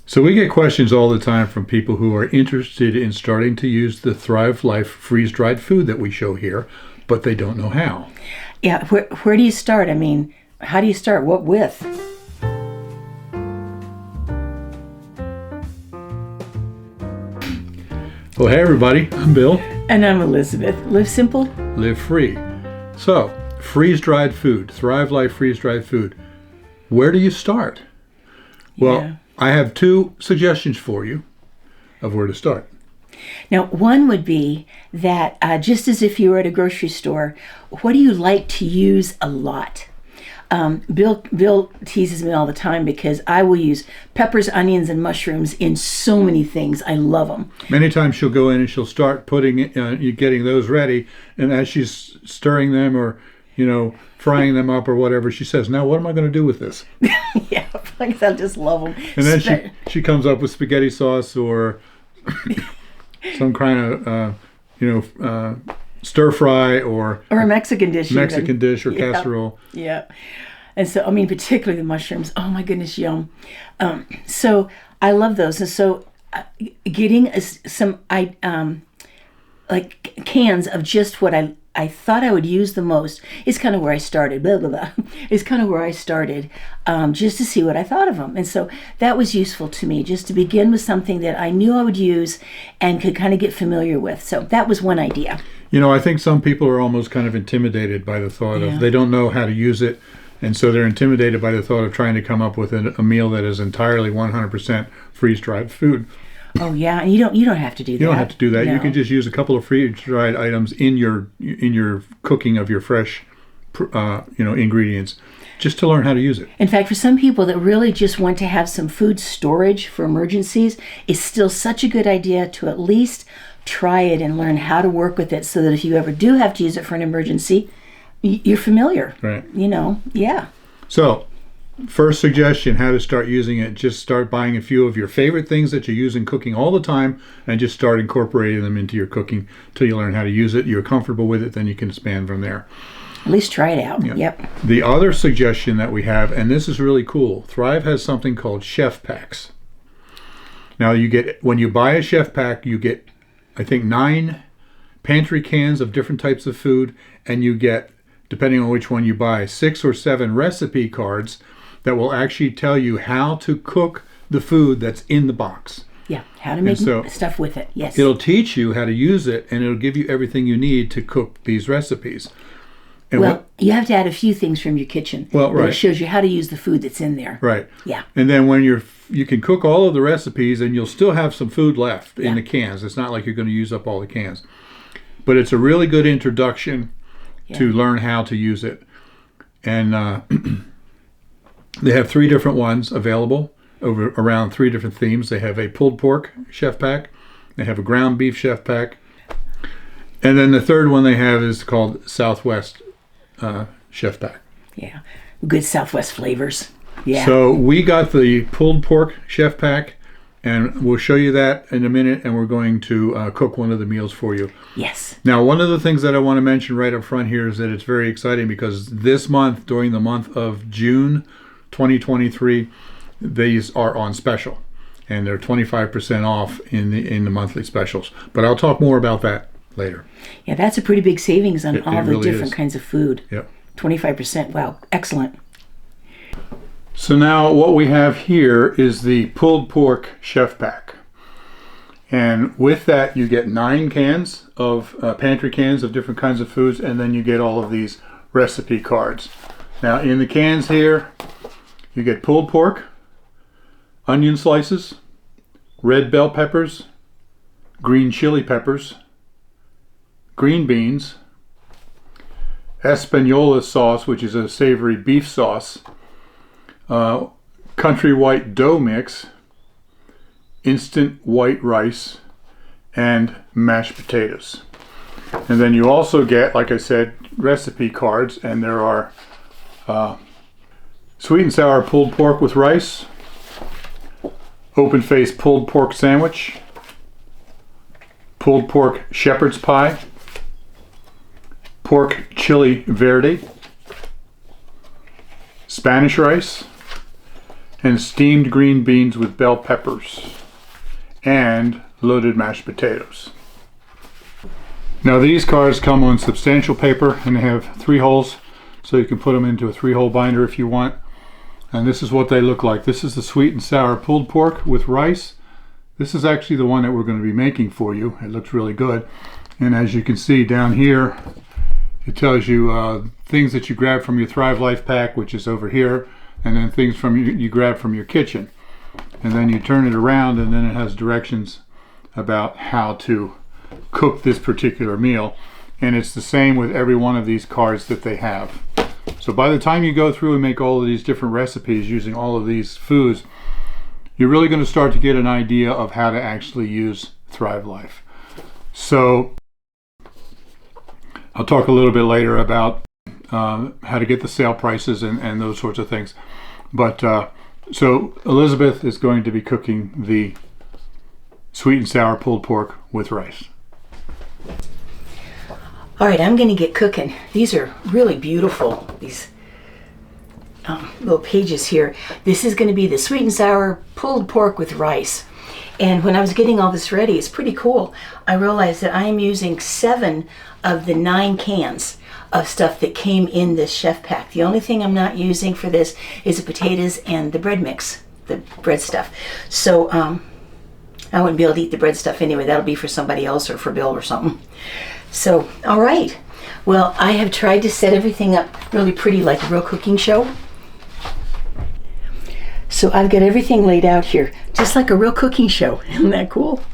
So we get questions all the time from people who are interested in starting to use the Thrive Life freeze-dried food that we show here, but they don't know how. Yeah, where do you start? I mean, how do you start? What with? Well, hey everybody, I'm Bill. And I'm Elizabeth. Live simple. Live free. So, freeze-dried food, Thrive Life freeze-dried food. Where do you start? Well, Yeah. I have two suggestions for you of where to start. Now, one would be that just as if you were at a grocery store, what do you like to use a lot? Bill teases me all the time because I will use peppers, onions, and mushrooms in so many things. I love them. Many times she'll go in and she'll start putting, you getting those ready, and as she's stirring them or, frying them up or whatever, she says, "Now what am I going to do with this?" Yeah, because I just love them. And then she comes up with spaghetti sauce or some kind of, stir fry or a Mexican dish. Dish or casserole. Yeah. And so, I mean, particularly the mushrooms. Oh my goodness, yum. So I love those. And so getting some like cans of just what I thought I would use the most is kind of where I started. Blah, blah, blah. Is kind of where I started just to see what I thought of them. And so that was useful to me, just to begin with something that I knew I would use and could kind of get familiar with. So that was one idea. I think some people are almost kind of intimidated by the thought of, they don't know how to use it. And so they're intimidated by the thought of trying to come up with a meal that is entirely 100% freeze-dried food. Oh yeah, and you don't have to do that. You don't have to do that. No. You can just use a couple of freeze-dried items in your cooking of your fresh, ingredients, just to learn how to use it. In fact, for some people that really just want to have some food storage for emergencies, it's still such a good idea to at least try it and learn how to work with it, so that if you ever do have to use it for an emergency, you're familiar. Right. Yeah. So, first suggestion, how to start using it, just start buying a few of your favorite things that you use in cooking all the time and just start incorporating them into your cooking till you learn how to use it. You're comfortable with it, then you can expand from there. At least try it out. Yeah. Yep. The other suggestion that we have, and this is really cool, Thrive has something called chef packs. Now when you buy a chef pack, you get, I think, 9 pantry cans of different types of food, and you get, depending on which one you buy, 6 or 7 recipe cards that will actually tell you how to cook the food that's in the box. Yeah, how to make stuff with it. Yes. It'll teach you how to use it, and it'll give you everything you need to cook these recipes. And you have to add a few things from your kitchen. Well, right. But it shows you how to use the food that's in there. Right. Yeah. And then when you can cook all of the recipes, and you'll still have some food left in the cans. It's not like you're going to use up all the cans. But it's a really good introduction to learn how to use it. And they have 3 different ones available around 3 different themes. They have a pulled pork chef pack. They have a ground beef chef pack. And then the third one they have is called Southwest chef pack. Yeah. Good Southwest flavors. Yeah. So we got the pulled pork chef pack, and we'll show you that in a minute, and we're going to cook one of the meals for you. Yes. Now, one of the things that I want to mention right up front here is that it's very exciting because this month, during the month of June 2023, these are on special, and they're 25% off in the monthly specials. But I'll talk more about that later. Yeah, that's a pretty big savings on all the really different kinds of food. Yep. 25%. Wow, excellent. So now what we have here is the pulled pork chef pack. And with that, you get 9 cans of pantry cans of different kinds of foods, and then you get all of these recipe cards. Now in the cans here, you get pulled pork, onion slices, red bell peppers, green chili peppers, green beans, Española sauce, which is a savory beef sauce, country white dough mix, instant white rice, and mashed potatoes. And then you also get, like I said, recipe cards, and there are sweet and sour pulled pork with rice, open face pulled pork sandwich, pulled pork shepherd's pie, pork chili verde, Spanish rice, and steamed green beans with bell peppers, and loaded mashed potatoes. Now these cards come on substantial paper, and they have 3 holes, so you can put them into a 3-hole binder if you want. And this is what they look like. This is the sweet and sour pulled pork with rice. This is actually the one that we're going to be making for you. It looks really good. And as you can see down here, it tells you things that you grab from your Thrive Life pack, which is over here, and then things from you grab from your kitchen. And then you turn it around, and then it has directions about how to cook this particular meal. And it's the same with every one of these cards that they have. So by the time you go through and make all of these different recipes using all of these foods, you're really going to start to get an idea of how to actually use Thrive Life. So I'll talk a little bit later about how to get the sale prices and those sorts of things. But so Elizabeth is going to be cooking the sweet and sour pulled pork with rice. All right, I'm going to get cooking. These are really beautiful, these little pages here. This is going to be the sweet and sour pulled pork with rice. And when I was getting all this ready, it's pretty cool. I realized that I am using 7 of the 9 cans of stuff that came in this chef pack. The only thing I'm not using for this is the potatoes and the bread mix, the bread stuff. So I wouldn't be able to eat the bread stuff anyway. That'll be for somebody else or for Bill or something. So, all right. Well, I have tried to set everything up really pretty like a real cooking show. So I've got everything laid out here, just like a real cooking show. Isn't that cool?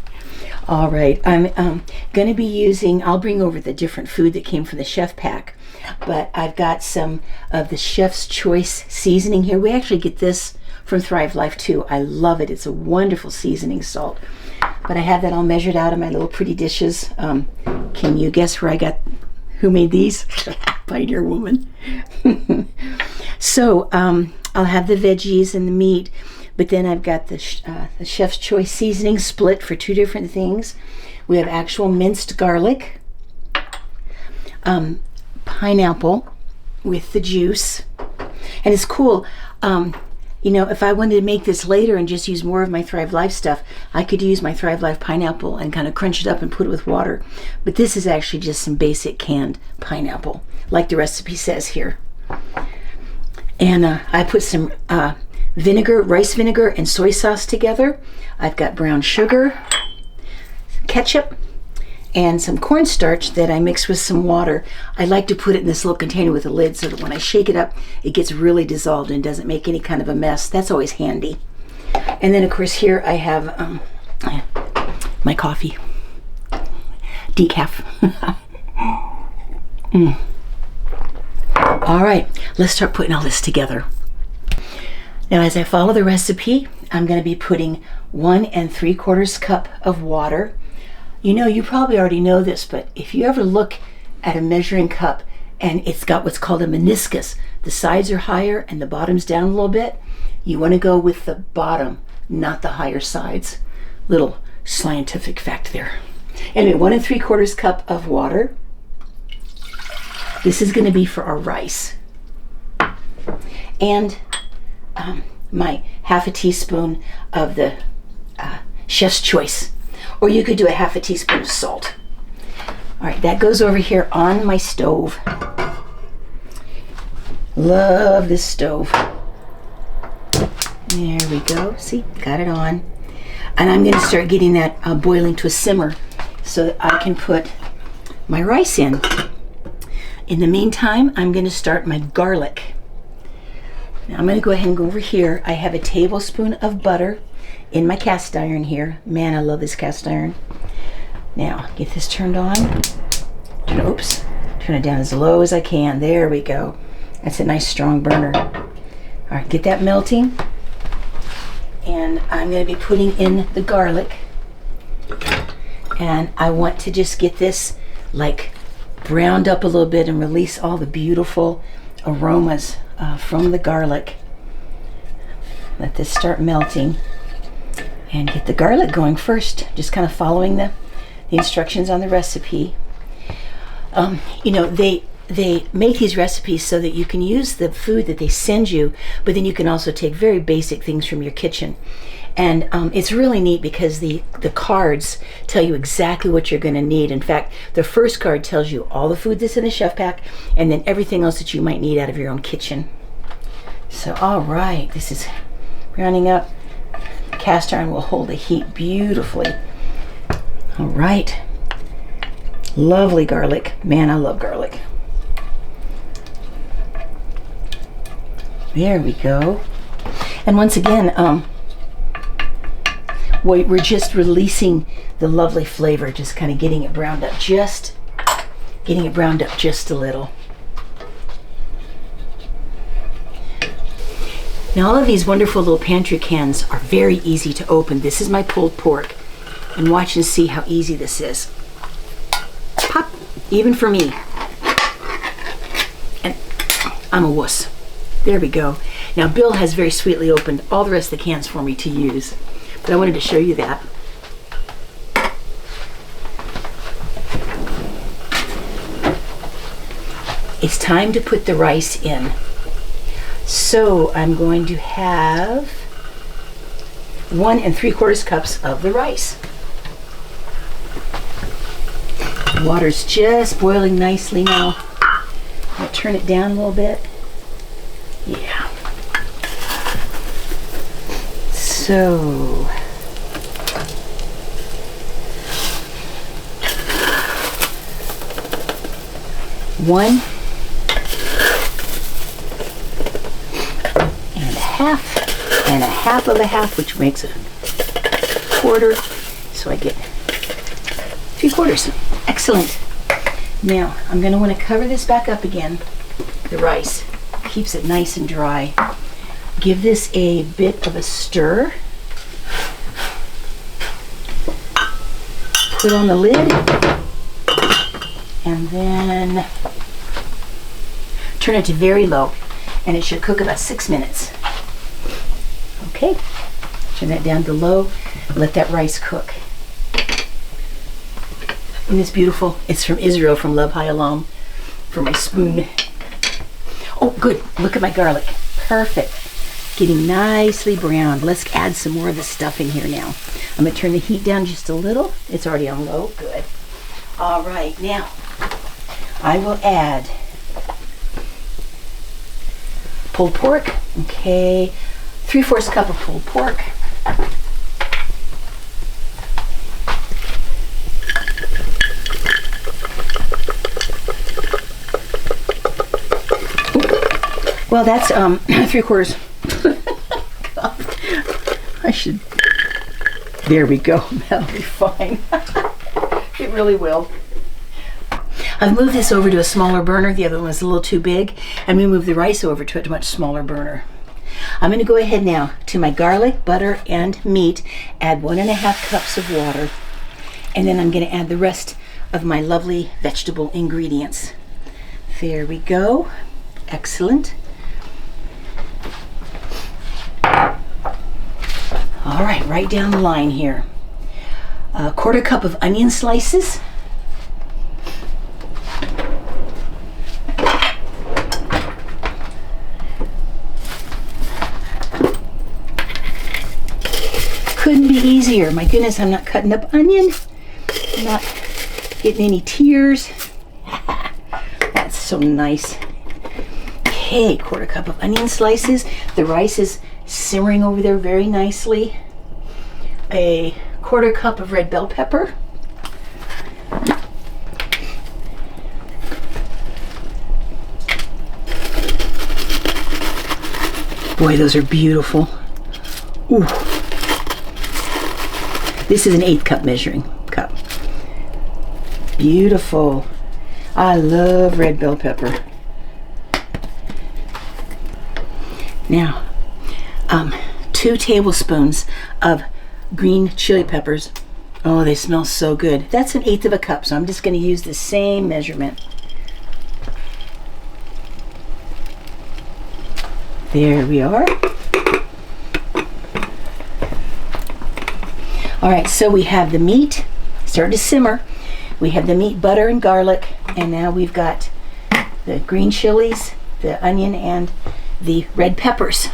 All right, I'm going to be using, I'll bring over the different food that came from the chef pack, but I've got some of the Chef's Choice seasoning here. We actually get this from Thrive Life too. I love it. It's a wonderful seasoning salt. But I have that all measured out in my little pretty dishes. Can you guess where I got, who made these? Pioneer Woman. So I'll have the veggies and the meat, but then I've got the Chef's Choice seasoning split for 2 different things. We have actual minced garlic, pineapple with the juice, and it's cool. You know, if I wanted to make this later and just use more of my Thrive Life stuff, I could use my Thrive Life pineapple and kind of crunch it up and put it with water. But this is actually just some basic canned pineapple, like the recipe says here. And I put some vinegar, rice vinegar, and soy sauce together. I've got brown sugar, ketchup, and some cornstarch that I mix with some water. I like to put it in this little container with a lid so that when I shake it up, it gets really dissolved and doesn't make any kind of a mess. That's always handy. And then, of course, here I have my coffee, decaf. All right, let's start putting all this together. Now, as I follow the recipe, I'm going to be putting 1 3/4 cup of water. You know, you probably already know this, but if you ever look at a measuring cup and it's got what's called a meniscus, the sides are higher and the bottom's down a little bit, you want to go with the bottom, not the higher sides. Little scientific fact there. Anyway, 1 3/4 cup of water. This is going to be for our rice. And my 1/2 teaspoon of the Chef's Choice. Or you could do a 1/2 teaspoon of salt. All right, that goes over here on my stove. Love this stove. There we go. See, got it on. And I'm going to start getting that boiling to a simmer so that I can put my rice in. In the meantime, I'm going to start my garlic. Now I'm going to go ahead and go over here. I have a tablespoon of butter in my cast iron here. Man, I love this cast iron. Now, get this turned on. Turn it down as low as I can. There we go. That's a nice strong burner. All right, get that melting. And I'm going to be putting in the garlic. And I want to just get this like browned up a little bit and release all the beautiful aromas from the garlic. Let this start melting. And get the garlic going first, just kind of following the instructions on the recipe. You know, they make these recipes so that you can use the food that they send you, but then you can also take very basic things from your kitchen. And it's really neat because the cards tell you exactly what you're going to need. In fact, the first card tells you all the food that's in the chef pack, and then everything else that you might need out of your own kitchen. So, all right, this is rounding up. Cast iron will hold the heat beautifully. All right. Lovely garlic. Man, I love garlic. There we go. And once again, we're just releasing the lovely flavor, just kind of getting it browned up just a little. Now all of these wonderful little pantry cans are very easy to open. This is my pulled pork, and watch and see how easy this is. Pop, even for me. And I'm a wuss. There we go. Now Bill has very sweetly opened all the rest of the cans for me to use, but I wanted to show you that. It's time to put the rice in. So I'm going to have 1 3/4 cups of the rice. Water's just boiling nicely now. I'm going to turn it down a little bit. Yeah. So one and a half of a half, which makes a quarter. So I get 3/4. Excellent. Now I'm going to want to cover this back up again. The rice keeps it nice and dry. Give this a bit of a stir. Put on the lid, and then turn it to very low, and it should cook about 6 minutes. Okay, turn that down to low, let that rice cook. Isn't this beautiful? It's from Israel, from Love Hayalam, for my spoon. Oh, good, look at my garlic. Perfect, getting nicely browned. Let's add some more of the stuff in here now. I'm gonna turn the heat down just a little. It's already on low, good. All right, now I will add pulled pork. Okay, 3/4 cup of pulled pork. Well, that's 3/4. I should. There we go. That'll be fine. It really will. I've moved this over to a smaller burner. The other one was a little too big. And we moved the rice over to a much smaller burner. I'm going to go ahead now to my garlic, butter, and meat. Add 1 1/2 cups of water. And then I'm going to add the rest of my lovely vegetable ingredients. There we go. Excellent. All right down the line here. 1/4 cup of onion slices. Couldn't be easier. My goodness, I'm not cutting up onion. I'm not getting any tears. That's so nice. Okay, 1/4 cup of onion slices. The rice is simmering over there very nicely. A 1/4 cup of red bell pepper. Boy, those are beautiful. Ooh. This is an 1/8 cup measuring cup. Beautiful. I love red bell pepper. Now, 2 tablespoons of green chili peppers. Oh, they smell so good. That's an 1/8 of a cup, so I'm just going to use the same measurement. There we are. All right, so we have the meat starting to simmer. We have the meat, butter, and garlic, and now we've got the green chilies, the onion, and the red peppers.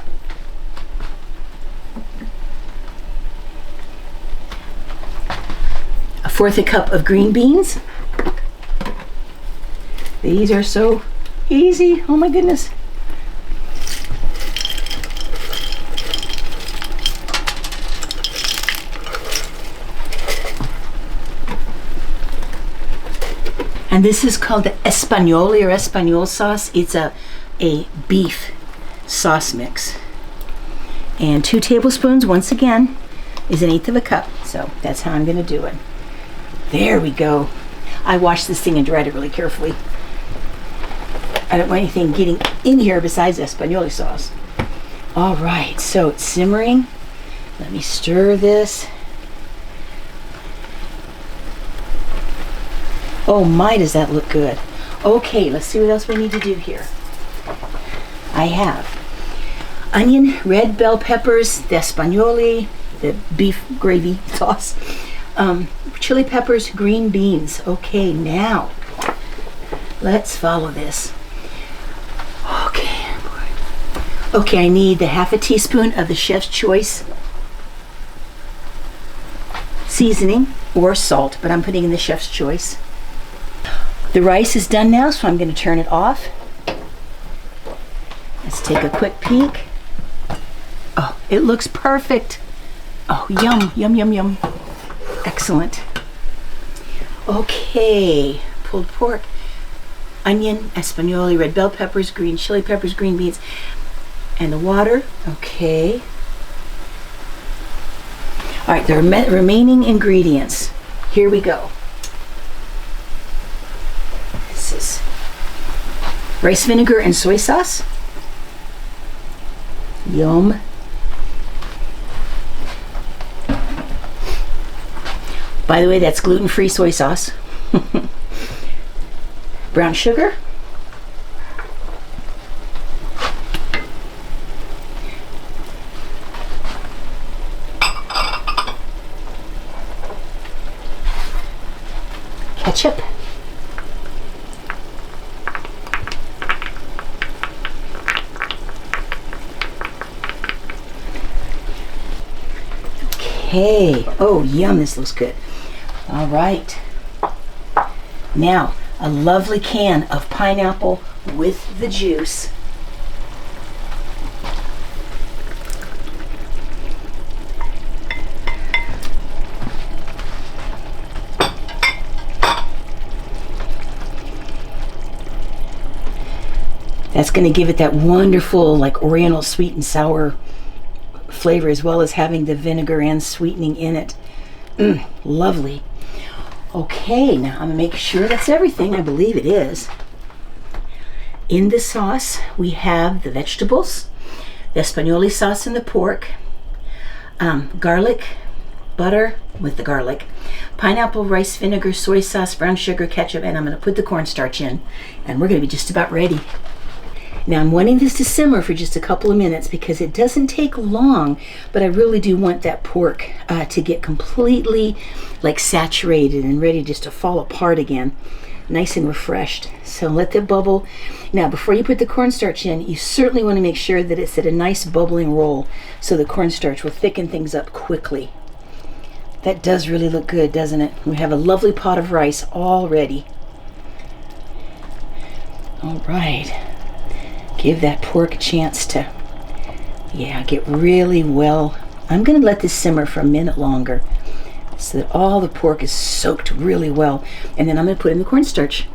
A fourth a cup of green beans. These are so easy. Oh my goodness. And this is called the Espagnole or Espagnole sauce. It's a beef sauce mix. And 2 tablespoons, once again, is 1/8 of a cup. So that's how I'm going to do it. There we go. I washed this thing and dried it really carefully. I don't want anything getting in here besides Espagnole sauce. All right, so it's simmering. Let me stir this. Oh my, does that look good. Okay, let's see what else we need to do here. I have onion, red bell peppers, the Espagnole, the beef gravy sauce, chili peppers, green beans. Okay, now let's follow this. Okay, I need the 1/2 teaspoon of the Chef's Choice seasoning or salt, but I'm putting in the Chef's Choice. The rice is done now, so I'm going to turn it off. Let's take a quick peek. Oh, it looks perfect. Oh, yum, yum, yum, yum. Excellent. Okay, pulled pork, onion, Espagnole, red bell peppers, green chili peppers, green beans, and the water. Okay. All right, the remaining ingredients. Here we go. This is rice vinegar and soy sauce. Yum. By the way, that's gluten-free soy sauce. Brown sugar. Ketchup. Okay. Oh, yum, this looks good. All right. Now, a lovely can of pineapple with the juice. That's going to give it that wonderful, like oriental sweet and sour flavor, as well as having the vinegar and sweetening in it. Lovely. Okay, now I'm going to make sure that's everything. I believe it is. In the sauce, we have the vegetables, the Espagnole sauce and the pork, garlic, butter with the garlic, pineapple, rice vinegar, soy sauce, brown sugar, ketchup, and I'm going to put the cornstarch in, and we're going to be just about ready. Now I'm wanting this to simmer for just a couple of minutes because it doesn't take long, but I really do want that pork to get completely like saturated and ready just to fall apart again, nice and refreshed. So let that bubble. Now before you put the cornstarch in, you certainly want to make sure that it's at a nice bubbling roll so the cornstarch will thicken things up quickly. That does really look good, doesn't it? We have a lovely pot of rice all ready. All right. Give that pork a chance to, get really well. I'm going to let this simmer for a minute longer so that all the pork is soaked really well. And then I'm going to put in the cornstarch.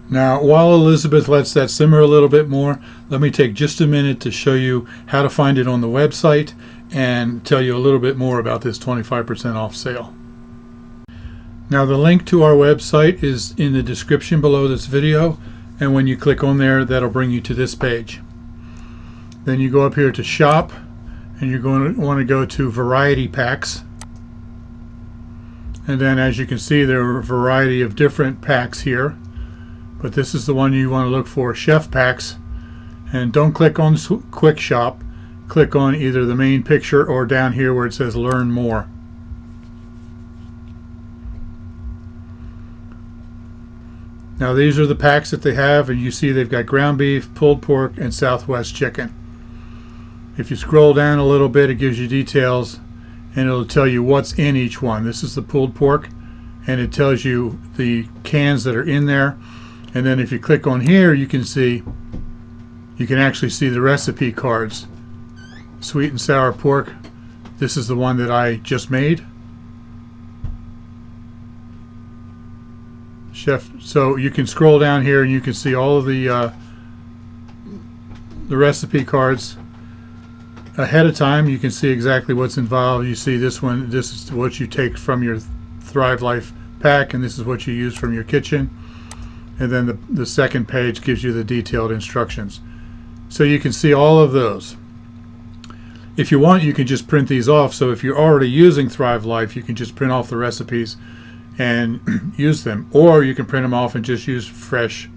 Now, while Elizabeth lets that simmer a little bit more, let me take just a minute to show you how to find it on the website and tell you a little bit more about this 25% off sale. Now, the link to our website is in the description below this video. And when you click on there, that'll bring you to this page. Then you go up here to shop, and you're going to want to go to variety packs. And then as you can see, there are a variety of different packs here. But this is the one you want to look for, chef packs. And don't click on quick shop. Click on either the main picture or down here where it says learn more. Now these are the packs that they have, and you see they've got ground beef, pulled pork, and Southwest chicken. If you scroll down a little bit, it gives you details, and it'll tell you what's in each one. This is the pulled pork, and it tells you the cans that are in there. And then if you click on here, you can actually see the recipe cards. Sweet and sour pork. This is the one that I just made. Chef, so you can scroll down here and you can see all of the recipe cards ahead of time. You can see exactly what's involved. You see this one, this is what you take from your Thrive Life pack, and this is what you use from your kitchen. And then the second page gives you the detailed instructions. So you can see all of those. If you want, you can just print these off. So if you're already using Thrive Life, you can just print off the recipes and use them, or you can print them off and just use fresh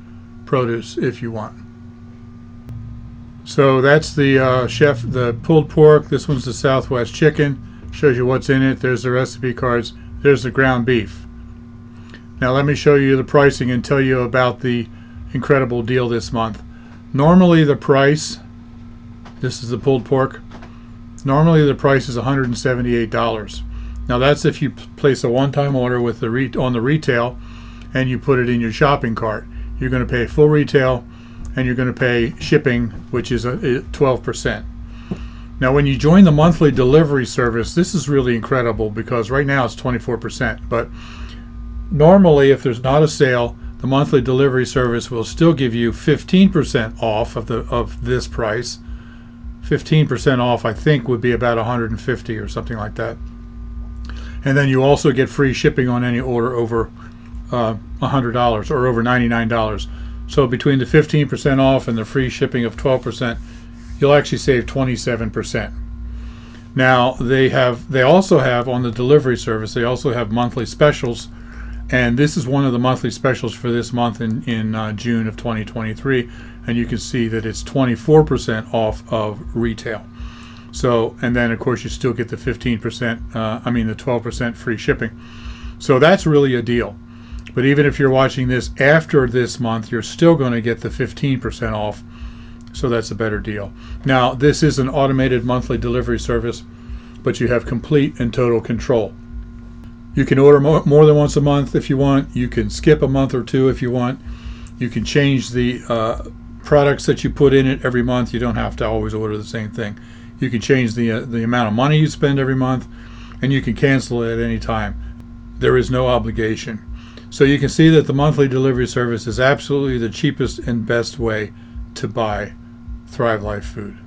produce if you want. So that's the chef, the pulled pork. This one's the Southwest chicken. Shows you what's in it. There's the recipe cards. There's the ground beef. Now let me show you the pricing and tell you about the incredible deal this month. Normally the price, this is the pulled pork, normally the price is $178. Now that's if you place a one-time order with on the retail and you put it in your shopping cart. You're going to pay full retail and you're going to pay shipping, which is 12%. Now when you join the monthly delivery service, this is really incredible because right now it's 24%. But normally if there's not a sale, the monthly delivery service will still give you 15% off of this price. 15% off, I think, would be about $150 or something like that. And then you also get free shipping on any order over $100 or over $99. So between the 15% off and the free shipping of 12%, you'll actually save 27%. Now they also have on the delivery service, they also have monthly specials, and this is one of the monthly specials for this month in June of 2023, and you can see that it's 24% off of retail. So, and then of course you still get the 15%, the 12% free shipping. So that's really a deal. But even if you're watching this after this month, you're still going to get the 15% off. So that's a better deal. Now, this is an automated monthly delivery service, but you have complete and total control. You can order more than once a month if you want. You can skip a month or two if you want. You can change the products that you put in it every month. You don't have to always order the same thing. You can change the amount of money you spend every month, and you can cancel it at any time. There is no obligation. So you can see that the monthly delivery service is absolutely the cheapest and best way to buy Thrive Life food.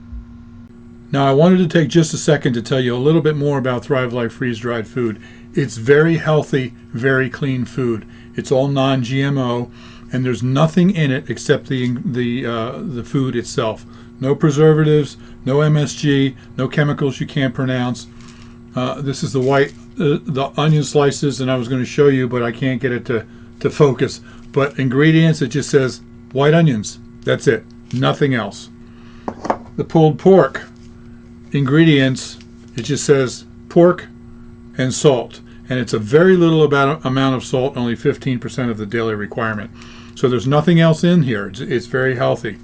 Now I wanted to take just a second to tell you a little bit more about Thrive Life freeze-dried food. It's very healthy, very clean food. It's all non-GMO, and there's nothing in it except the food itself. No preservatives, no MSG, no chemicals you can't pronounce. This is the onion slices, and I was going to show you, but I can't get it to focus. But ingredients, it just says white onions. That's it. Nothing else. The pulled pork ingredients, it just says pork and salt. And it's a very little amount of salt, only 15% of the daily requirement. So there's nothing else in here. It's very healthy.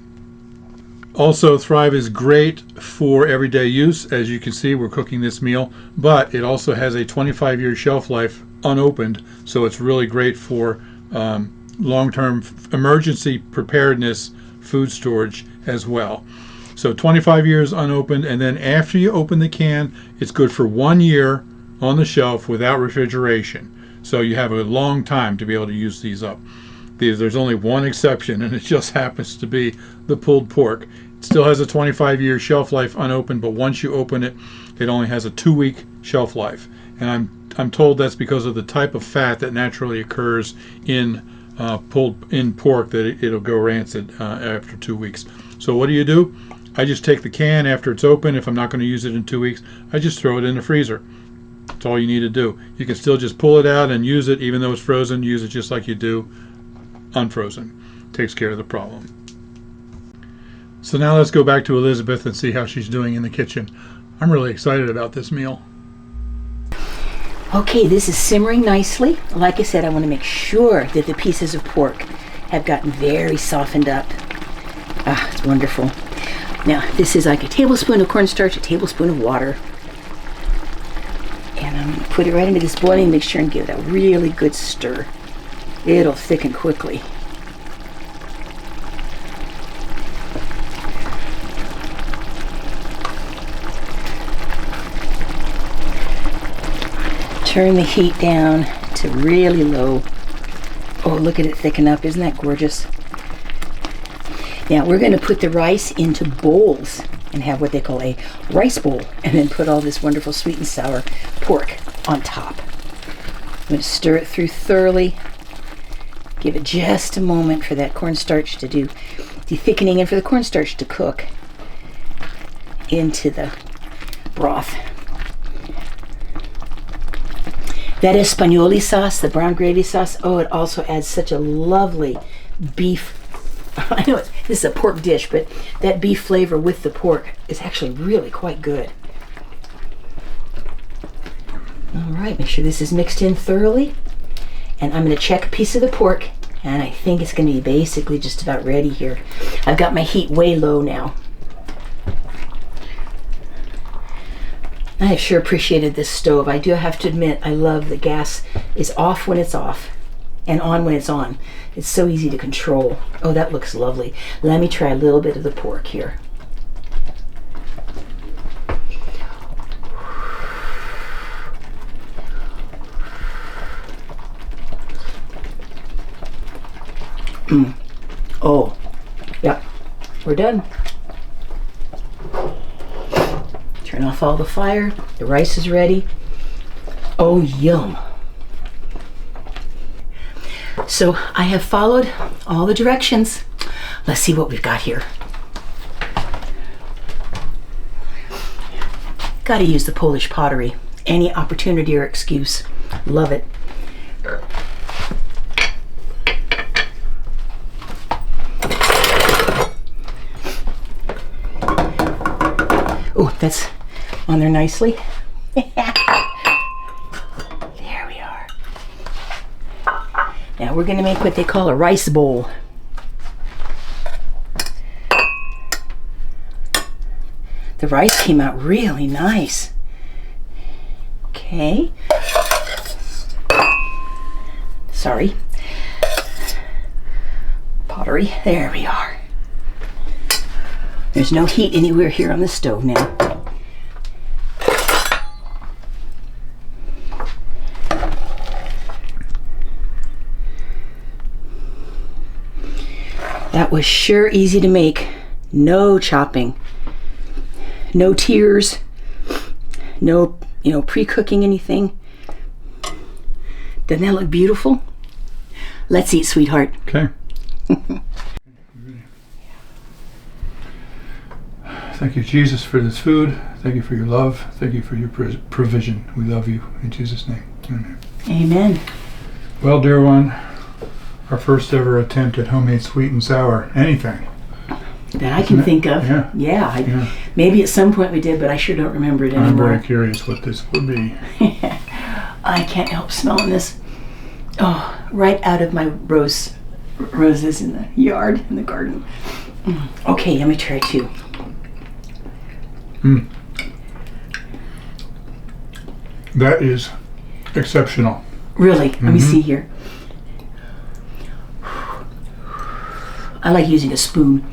Also, Thrive is great for everyday use. As you can see, we're cooking this meal, but it also has a 25-year shelf life unopened, so it's really great for long-term emergency preparedness food storage as well. So 25 years unopened, and then after you open the can, it's good for 1 year on the shelf without refrigeration. So you have a long time to be able to use these up. There's only one exception, and it just happens to be the pulled pork. It still has a 25-year shelf life unopened, but once you open it, it only has a 2-week shelf life. And I'm told that's because of the type of fat that naturally occurs in pork, that it'll go rancid after 2 weeks. So what do? I just take the can after it's open. If I'm not going to use it in 2 weeks, I just throw it in the freezer. That's all you need to do. You can still just pull it out and use it, even though it's frozen. Use it just like you do unfrozen. Takes care of the problem. So now let's go back to Elizabeth and see how she's doing in the kitchen. I'm really excited about this meal. Okay, this is simmering nicely. Like I said, I want to make sure that the pieces of pork have gotten very softened up. Ah, it's wonderful. Now, this is like a tablespoon of cornstarch, a tablespoon of water. And I'm going to put it right into this boiling mixture and give it a really good stir. It'll thicken quickly. Turn the heat down to really low. Oh, look at it thicken up. Isn't that gorgeous? Now we're going to put the rice into bowls and have what they call a rice bowl, and then put all this wonderful sweet and sour pork on top. I'm going to stir it through thoroughly. Give it just a moment for that cornstarch to do the thickening and for the cornstarch to cook into the broth. That Espagnoli sauce, the brown gravy sauce, oh, it also adds such a lovely beef. I know this is a pork dish, but that beef flavor with the pork is actually really quite good. All right, make sure this is mixed in thoroughly. And I'm going to check a piece of the pork, and I think it's going to be basically just about ready here. I've got my heat way low now. I have sure appreciated this stove. I do have to admit, I love the gas is off when it's off and on when it's on. It's so easy to control. Oh, that looks lovely. Let me try a little bit of the pork here. Oh, yep, we're done. Turn off all the fire. The rice is ready. Oh, yum. So I have followed all the directions. Let's see what we've got here. Got to use the Polish pottery. Any opportunity or excuse. Love it. Oh, that's on there nicely. There we are. Now we're going to make what they call a rice bowl. The rice came out really nice. Okay. Sorry. Pottery. There we are. There's no heat anywhere here on the stove now. That was sure easy to make. No chopping. No tears. No, pre-cooking anything. Doesn't that look beautiful? Let's eat, sweetheart. Okay. Thank you, Jesus, for this food. Thank you for your love. Thank you for your provision. We love you. In Jesus' name. Amen. Amen. Well, dear one, our first ever attempt at homemade sweet and sour anything. That I can think of. Yeah. Maybe at some point we did, but I sure don't remember it anymore. I'm very curious what this would be. I can't help smelling this. Oh, right out of my roses in the yard, in the garden. Okay, let me try two. That is exceptional. Really? Let me see here. I like using a spoon.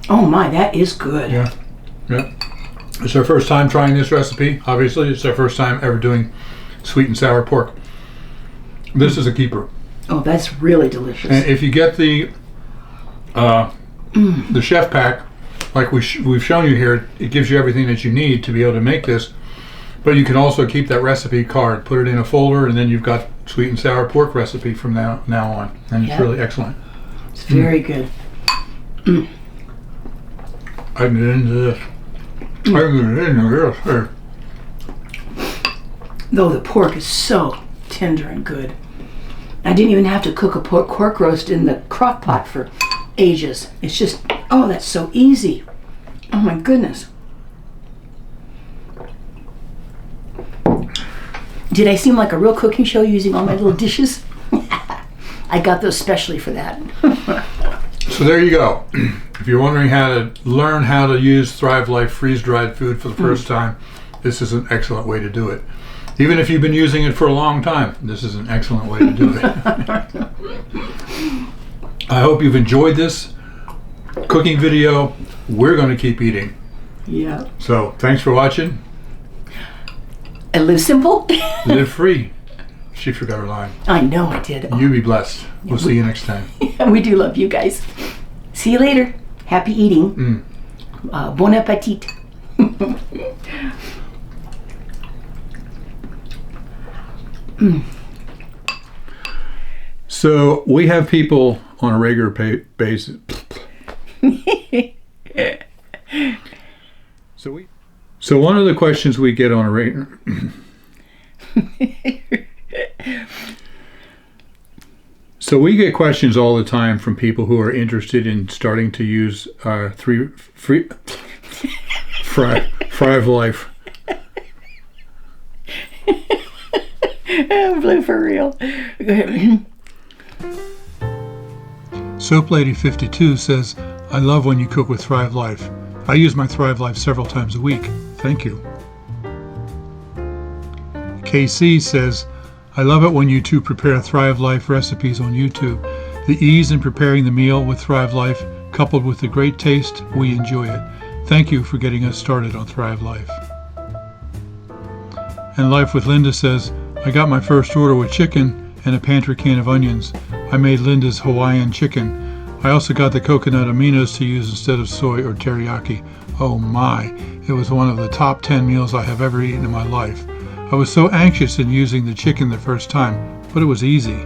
Oh my, that is good. Yeah. It's our first time trying this recipe. Obviously, it's our first time ever doing sweet and sour pork. This is a keeper. Oh, that's really delicious. And if you get the chef pack, like we've shown you here, it gives you everything that you need to be able to make this. But you can also keep that recipe card, put it in a folder, and then you've got sweet and sour pork recipe from now on. And it's really excellent. It's very good. I can get into this. Though the pork is so tender and good. I didn't even have to cook a pork roast in the crock pot for ages. It's just, oh, that's so easy. Oh my goodness. Did I seem like a real cooking show using all my little dishes? I got those specially for that. So there you go. If you're wondering how to learn how to use Thrive Life freeze-dried food for the first time, this is an excellent way to do it. Even if you've been using it for a long time, this is an excellent way to do it. I hope you've enjoyed this cooking video. We're going to keep eating. Yeah. So thanks for watching. And live simple. Live free. She forgot her line. I know I did. You be blessed. We'll see you next time. We do love you guys. See you later. Happy eating. Bon appetit. So we have people on a regular basis. So one of the questions we get on a regular. So we get questions all the time from people who are interested in starting to use Thrive Life. I'm blue for real. Go ahead. Soap Lady 52 says, I love when you cook with Thrive Life. I use my Thrive Life several times a week. Thank you. KC says, I love it when you two prepare Thrive Life recipes on YouTube. The ease in preparing the meal with Thrive Life, coupled with the great taste, we enjoy it. Thank you for getting us started on Thrive Life. And Life with Linda says, I got my first order with chicken and a pantry can of onions. I made Linda's Hawaiian chicken. I also got the coconut aminos to use instead of soy or teriyaki. Oh my, it was one of the top 10 meals I have ever eaten in my life. I was so anxious in using the chicken the first time, but it was easy.